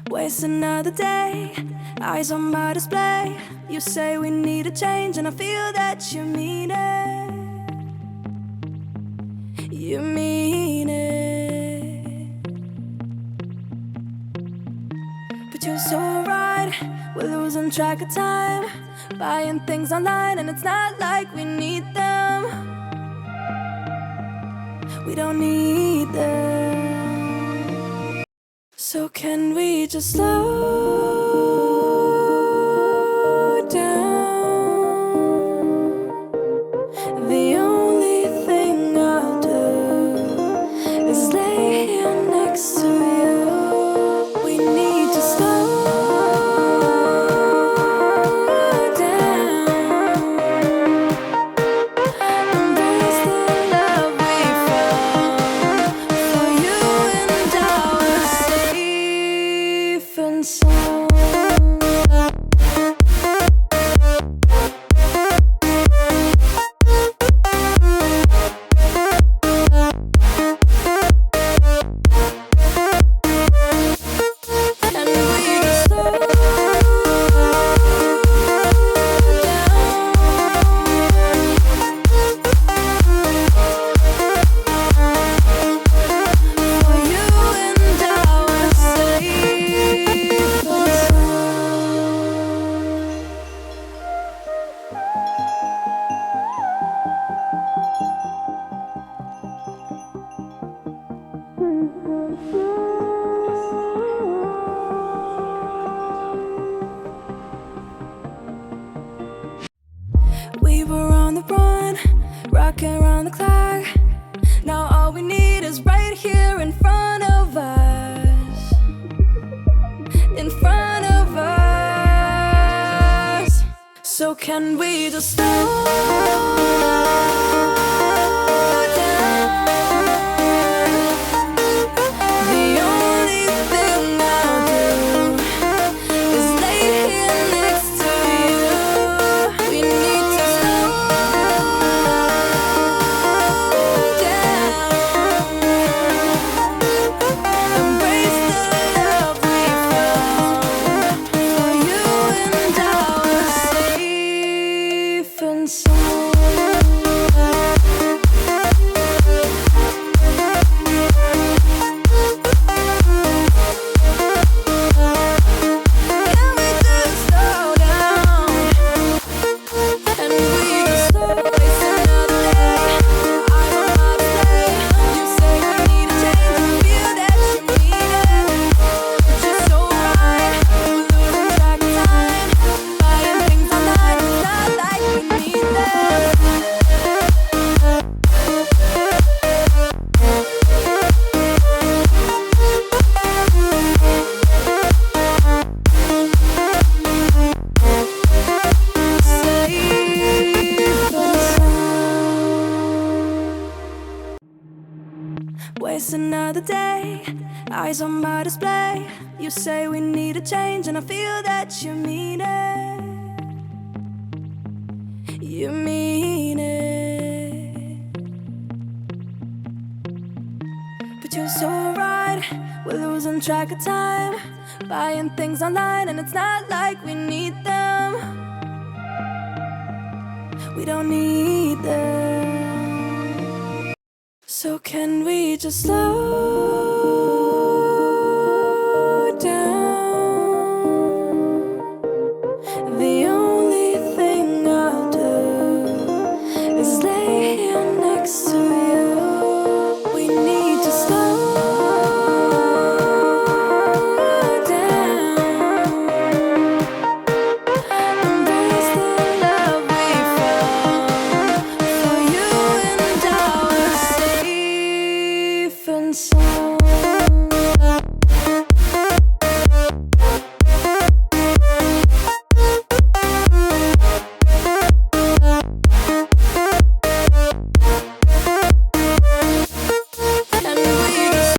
Waste another day, eyes on my display. You say we need a change, and I feel that you mean it. You mean it. But you're so right, we're losing track of time, buying things online, and it's not like we need them. We don't need them. So can we just slow down? The only thing I'll do is lay here next to you. We need to slow down. Embrace the love we found. For you and I were safe and sound. And we just slow down. For you and I were safe and we were on the run, rocking around the clock. Now all we need is right here in front of us. In front of us. So can we just slow down? The only thing I'll do is lay here next to you. We need to slow down. Embrace the love we found. For you and I were safe and sound. Can we just slow down? And we just slow. Waste another day, eyes on my display. You say we need a change, and I feel that you mean it. But you're so right, we're losing track of time, buying things online, it's not like we need them. Waste another day, eyes on my display. You say we need a change, and I feel that you mean it. You mean it. But you're so right, we're losing track of time, buying things online, and it's not like we need them. We don't need them. So can we just slow